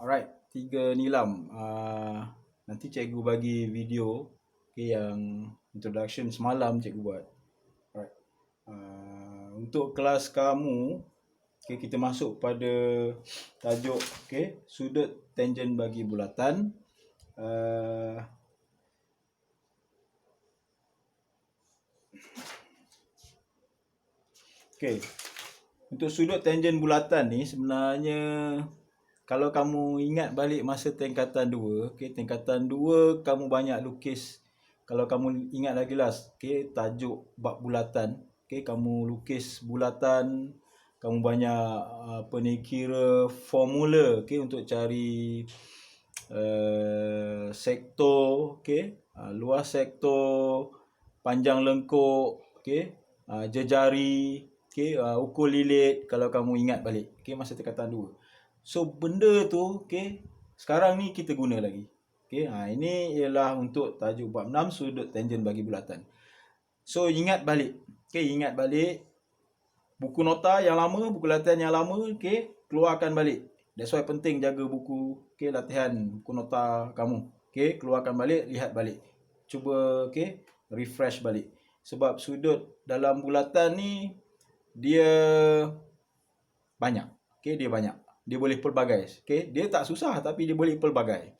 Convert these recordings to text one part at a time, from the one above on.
Alright, 3 nilam. Nanti cikgu bagi video yang introduction semalam cikgu buat. Alright. Untuk kelas kamu, kita masuk pada tajuk sudut tangent bagi bulatan. Untuk sudut tangent bulatan ni sebenarnya kalau kamu ingat balik masa tingkatan 2, tingkatan 2 kamu banyak lukis. Kalau kamu ingat lagi lah, tajuk bab bulatan, kamu lukis bulatan, kamu banyak kira formula untuk cari sektor, luas sektor, panjang lengkuk, jejari, ukur lilit kalau kamu ingat balik, masa tingkatan 2. So benda tu sekarang ni kita guna lagi. Ini ialah untuk tajuk bab 6 sudut tangent bagi bulatan. So ingat balik. Ingat balik buku nota yang lama, buku latihan yang lama, keluarkan balik. That's why penting jaga buku latihan, buku nota kamu. Keluarkan balik, lihat balik. Cuba refresh balik. Sebab sudut dalam bulatan ni dia banyak. Dia banyak. Dia boleh pelbagai. Dia tak susah tapi dia boleh pelbagai.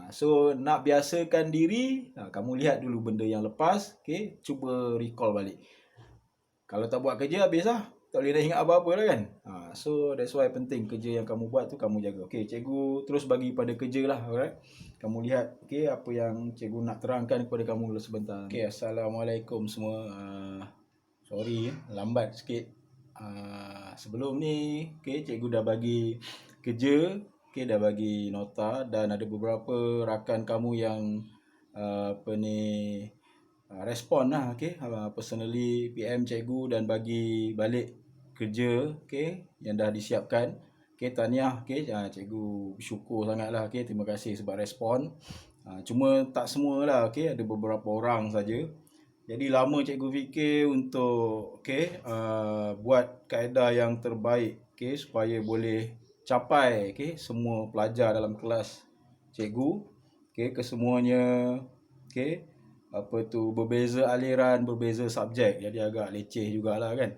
So nak biasakan diri, kamu lihat dulu benda yang lepas, cuba recall balik. Kalau tak buat kerja habis lah. Tak boleh dah ingat apa-apa lah kan. So that's why penting kerja yang kamu buat tu kamu jaga. Cikgu terus bagi pada kerja lah. Alright. Kamu lihat apa yang cikgu nak terangkan kepada kamu sebentar. Assalamualaikum semua. Sorry lambat sikit. Sebelum ni cikgu dah bagi kerja, dah bagi nota, dan ada beberapa rakan kamu yang respon lah, personally PM cikgu dan bagi balik kerja yang dah disiapkan. Tahniah, cikgu bersyukur sangat lah, terima kasih sebab respon. Cuma tak semua lah, ada beberapa orang saja. Jadi lama cikgu fikir untuk buat kaedah yang terbaik supaya boleh capai semua pelajar dalam kelas cikgu, kesemuanya berbeza aliran, berbeza subjek. Jadi agak leceh jugalah kan.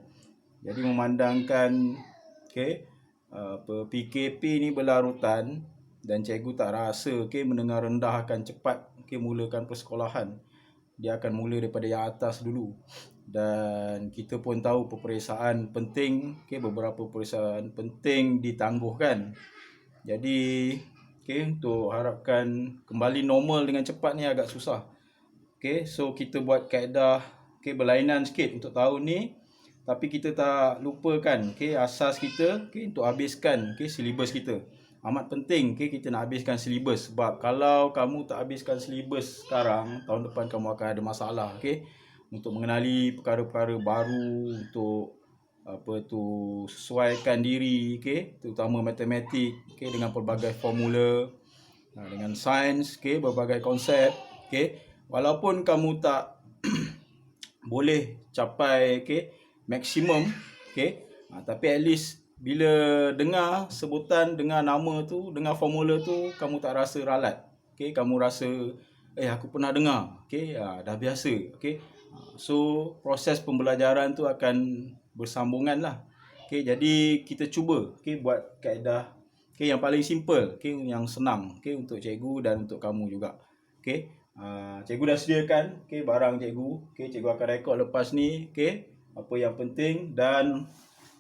Jadi memandangkan PKP ni berlarutan dan cikgu tak rasa mendengar rendah akan cepat mulakan persekolahan. Dia akan mula daripada yang atas dulu. Dan kita pun tahu peperiksaan penting, beberapa peperiksaan penting ditangguhkan. Jadi untuk harapkan kembali normal dengan cepat ni agak susah. So kita buat kaedah berlainan sikit untuk tahun ni, tapi kita tak lupakan asas kita untuk habiskan silibus kita. Amat penting kita nak habiskan silibus, sebab kalau kamu tak habiskan silibus sekarang, tahun depan kamu akan ada masalah untuk mengenali perkara-perkara baru, untuk sesuaikan diri terutama matematik dengan pelbagai formula, dengan sains berbagai konsep. Walaupun kamu tak boleh capai maksimum, tapi at least bila dengar sebutan, dengar nama tu, dengar formula tu, kamu tak rasa ralat. Kamu rasa aku pernah dengar. Dah biasa. So proses pembelajaran tu akan bersambungan lah. Jadi kita cuba buat kaedah yang paling simple, yang senang untuk cikgu dan untuk kamu juga. Cikgu dah sediakan barang cikgu. Cikgu akan rekod lepas ni apa yang penting, dan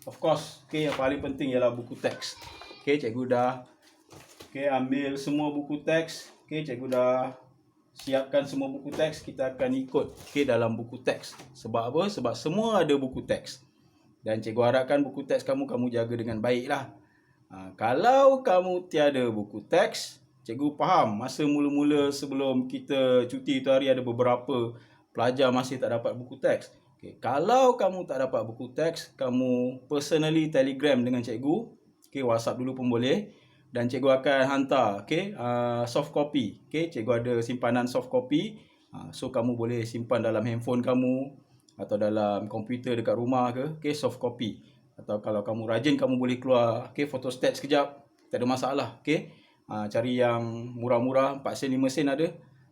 of course yang paling penting ialah buku teks. Cikgu dah ambil semua buku teks. Cikgu dah siapkan semua buku teks. Kita akan ikut dalam buku teks. Sebab apa? Sebab semua ada buku teks. Dan cikgu harapkan buku teks kamu jaga dengan baik lah. Kalau kamu tiada buku teks, cikgu faham masa mula-mula sebelum kita cuti tu hari ada beberapa pelajar masih tak dapat buku teks. Kalau kamu tak dapat buku teks, kamu personally telegram dengan cikgu. WhatsApp dulu pun boleh. Dan cikgu akan hantar soft copy. Cikgu ada simpanan soft copy. So kamu boleh simpan dalam handphone kamu atau dalam komputer dekat rumah ke, soft copy. Atau kalau kamu rajin, kamu boleh keluar photostat sekejap, tak ada masalah. Cari yang murah-murah, 4 sen 5 sen ada.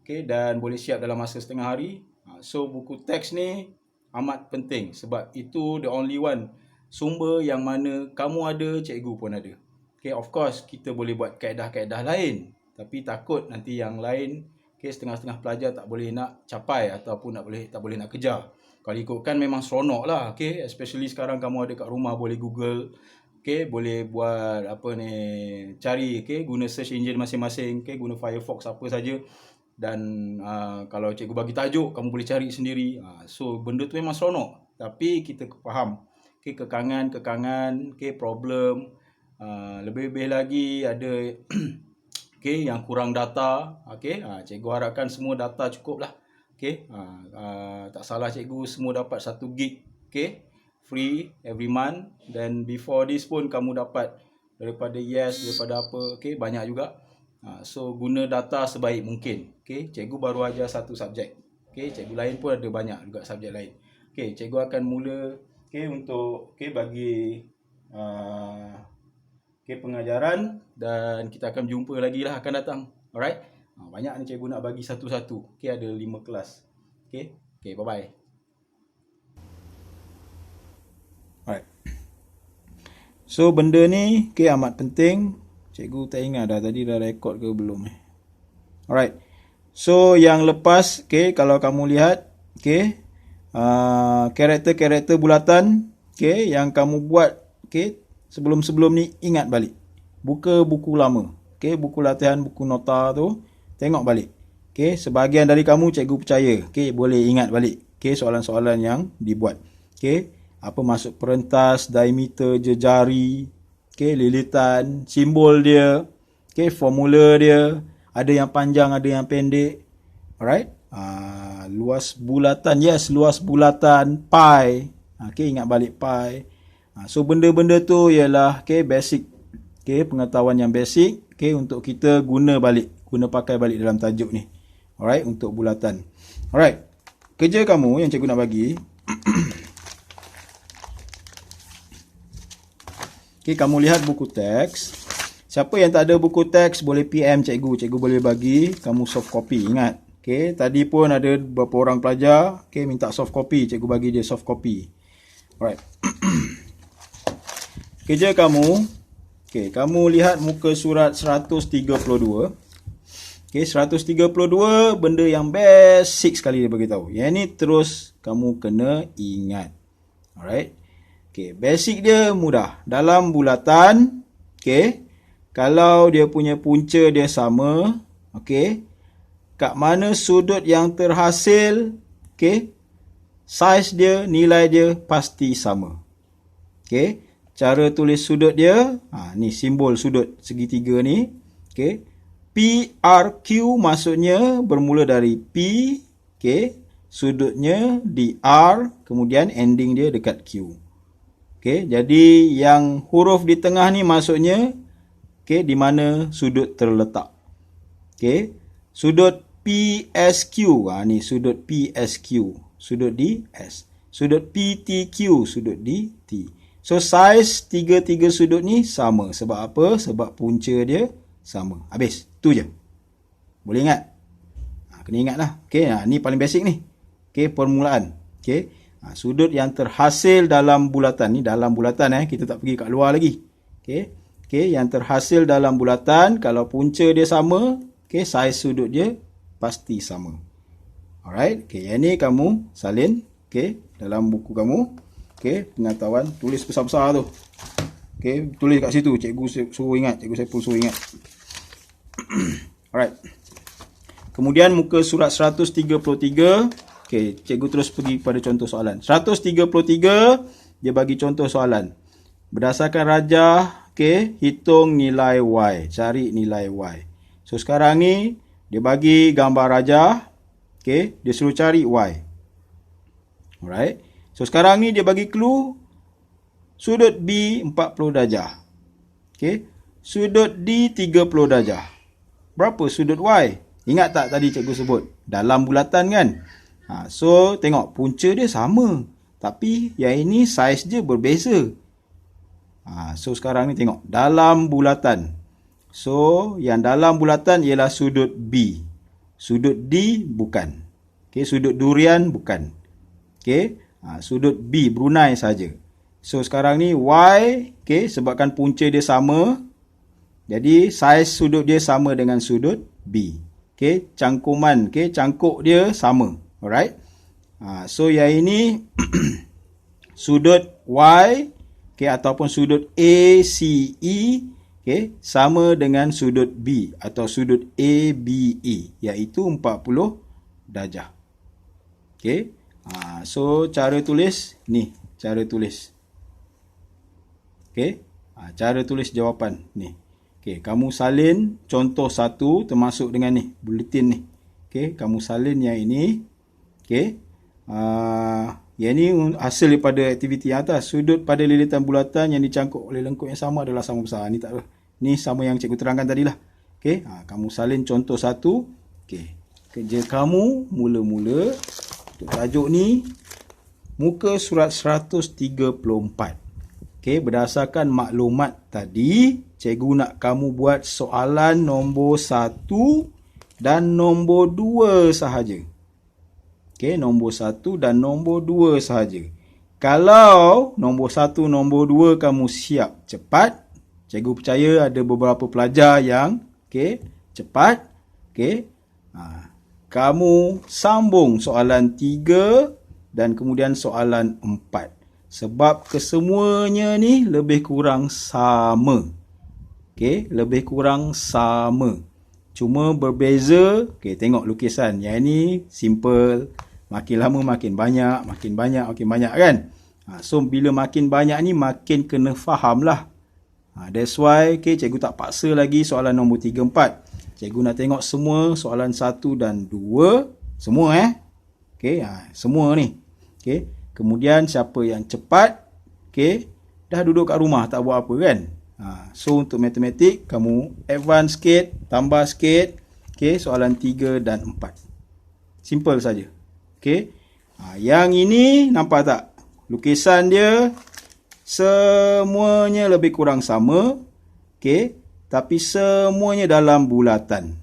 Okay, dan boleh siap dalam masa setengah hari. So buku teks ni amat penting sebab itu the only one sumber yang mana kamu ada, cikgu pun ada. Okay, of course kita boleh buat kaedah-kaedah lain, tapi takut nanti yang lain, okay, setengah-setengah pelajar tak boleh nak capai ataupun tak boleh nak kejar. Kalau ikutkan memang seronok lah, okay, especially sekarang kamu ada kat rumah, boleh Google, okay, boleh buat cari, okay, guna search engine masing-masing, okay, guna Firefox apa saja. Dan kalau cikgu bagi tajuk, kamu boleh cari sendiri. So benda tu memang seronok, tapi kita faham, okay, kekangan, okay, problem. Lebih-lebih lagi ada okay, yang kurang data. Okay, cikgu harapkan semua data cukup lah. Okay, tak salah cikgu semua dapat 1 gig, okay, free every month. Dan before this pun kamu dapat daripada Yes, daripada apa, okay, banyak juga. So guna data sebaik mungkin. Okay, cikgu baru ajar 1 subjek. Okay, cikgu lain pun ada banyak juga subjek lain. Okay, cikgu akan mula, okay, untuk, okay, bagi okay, pengajaran, dan kita akan jumpa lagi lah akan datang. Alright, banyak ni cikgu nak bagi satu-satu. Okay, ada 5 kelas. Okay, bye-bye. Alright, so benda ni, okay, amat penting. Cikgu tak ingat dah tadi dah rekod ke belum. Alright, so yang lepas, okay, kalau kamu lihat, okay, karakter-karakter bulatan, okay, yang kamu buat, okay, sebelum-sebelum ni, ingat balik. Buka buku lama, okay, buku latihan, buku nota tu, tengok balik. Okay, sebahagian dari kamu cikgu percaya, okay, boleh ingat balik, okay, soalan-soalan yang dibuat. Okay, apa maksud perentas, diameter, jejari, okay, lilitan, simbol dia, okay, formula dia, ada yang panjang, ada yang pendek. Alright, luas bulatan, yes, luas bulatan, pi, okay, ingat balik pi. So benda-benda tu ialah, okay, basic, okay, pengetahuan yang basic, okay, untuk kita guna pakai balik dalam tajuk ni. Alright, untuk bulatan. Alright, kerja kamu yang cikgu nak bagi, okay, kamu lihat buku teks. Siapa yang tak ada buku teks boleh PM cikgu. Cikgu boleh bagi kamu soft copy. Ingat, okay, tadi pun ada beberapa orang pelajar, okay, minta soft copy. Cikgu bagi dia soft copy. Alright. Kerja kamu, okay, kamu lihat muka surat 132. Okay, 132 benda yang basic sekali dia beritahu. Yang ni terus kamu kena ingat. Alright. Okay, basic dia mudah. Dalam bulatan, okay, kalau dia punya punca dia sama, okay, kat mana sudut yang terhasil, okay, saiz dia, nilai dia pasti sama. Okay, cara tulis sudut dia, ni simbol sudut segitiga ni, okay, PRQ maksudnya bermula dari P, okay, sudutnya di R, kemudian ending dia dekat Q. Okay, jadi yang huruf di tengah ni maksudnya, okay, di mana sudut terletak. Okay, sudut PSQ, ni sudut PSQ, sudut di S. Sudut PTQ, sudut di T. So saiz tiga-tiga sudut ni sama. Sebab apa? Sebab punca dia sama. Habis, tu je. Boleh ingat? Kena ingat lah. Okay, ni paling basic ni. Okay, permulaan. Okay, sudut yang terhasil dalam bulatan ni, dalam bulatan, kita tak pergi kat luar lagi. Okay, okay, yang terhasil dalam bulatan, kalau punca dia sama, okay, saiz sudut dia pasti sama. Alright, okay, yang ni kamu salin, okay, dalam buku kamu, okay, pengetahuan, tulis besar-besar tu. Okay, tulis kat situ, cikgu suruh ingat, cikgu Saiful suruh ingat. Alright. Kemudian muka surat 133, okay, cikgu terus pergi pada contoh soalan. 133, dia bagi contoh soalan. Berdasarkan rajah, okay, hitung nilai Y. Cari nilai Y. So, sekarang ni, dia bagi gambar rajah. Okay, dia suruh cari Y. Alright. So, sekarang ni dia bagi clue. Sudut B 40 darjah. Okay. Sudut D 30 darjah. Berapa sudut Y? Ingat tak tadi cikgu sebut? Dalam bulatan kan? So, tengok punca dia sama. Tapi yang ini saiz dia berbeza. So, sekarang ni tengok. Dalam bulatan. So, yang dalam bulatan ialah sudut B. Sudut D bukan. Okey, sudut durian bukan. Okey, sudut B, Brunei saja. So, sekarang ni Y, okey, sebabkan punca dia sama, jadi saiz sudut dia sama dengan sudut B. Okey, cangkuman, okey, cangkuk dia sama. Alright. So, yang ini sudut Y, okey, ataupun sudut ACE, okey, sama dengan sudut B atau sudut ABE, iaitu 40 darjah. Okey. So cara tulis ni, cara tulis. Okey. Cara tulis jawapan ni. Okey, kamu salin contoh 1 termasuk dengan ni, buletin ni. Okey, kamu salin yang ini. Okey. Yang ini hasil daripada aktiviti yang atas. Sudut pada lilitan bulatan yang dicangkuk oleh lengkuk yang sama adalah sama besar. Ni tak apa. Ni sama yang cikgu terangkan tadilah. Okey, kamu salin contoh 1. Okey. Kerja kamu mula-mula untuk tajuk ni muka surat 134. Okey, berdasarkan maklumat tadi, cikgu nak kamu buat soalan nombor 1 dan nombor 2 sahaja. Okey, nombor 1 dan nombor 2 sahaja. Kalau nombor 1, nombor 2 kamu siap cepat, cikgu percaya ada beberapa pelajar yang cepat. Okey. Kamu sambung soalan 3 dan kemudian soalan 4. Sebab kesemuanya ni lebih kurang sama. Okey, lebih kurang sama. Cuma berbeza. Okey, tengok lukisan. Yang ni simple. Makin lama makin banyak, makin banyak kan. So bila makin banyak ni makin kena faham lah. That's why cikgu tak paksa lagi soalan nombor 3, 4. Cikgu nak tengok semua soalan 1 dan 2. Semua Okey, semua ni. Okey, kemudian siapa yang cepat, okey, dah duduk kat rumah tak buat apa kan. So untuk matematik kamu advance sikit, tambah sikit. Okey, soalan 3 dan 4. Simple saja. Okey. Yang ini nampak tak? Lukisan dia semuanya lebih kurang sama. Okey. Tapi semuanya dalam bulatan.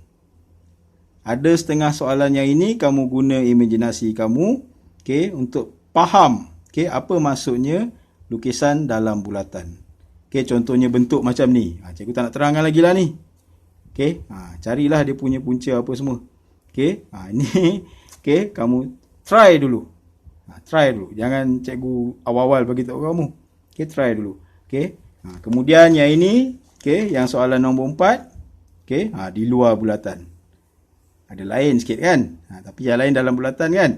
Ada setengah soalan yang ini kamu guna imajinasi kamu, okey, untuk faham, okey, apa maksudnya lukisan dalam bulatan. Okey, contohnya bentuk macam ni. Cikgu tak nak terangkan lagi lah ni. Okey, carilah dia punya punca apa semua. Okey, ni okey, kamu try dulu. Try dulu. Jangan cikgu awal-awal bagi tahu kamu. Okey, try dulu. Okey. Kemudian yang ini, okey, yang soalan nombor 4, okey, di luar bulatan. Ada lain sikit kan? Tapi yang lain dalam bulatan kan?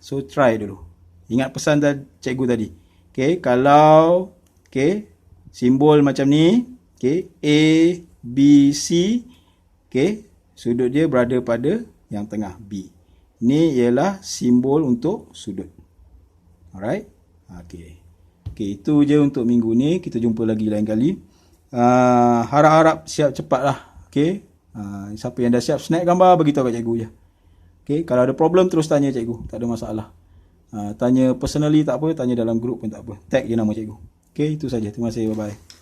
So try dulu. Ingat pesan cikgu tadi. Okey, kalau okey, simbol macam ni, okey, A, B, C, okey, sudut dia berada pada yang tengah B. Ini ialah simbol untuk sudut. Alright? Okey. Okey, itu je untuk minggu ni. Kita jumpa lagi lain kali. Harap-harap siap cepat lah. Okey. Siapa yang dah siap snap gambar, beritahu kat cikgu je. Okey, kalau ada problem terus tanya cikgu. Tak ada masalah. Tanya personally tak apa, tanya dalam grup pun tak apa. Tag je nama cikgu. Okey, itu saja. Terima kasih. Bye-bye.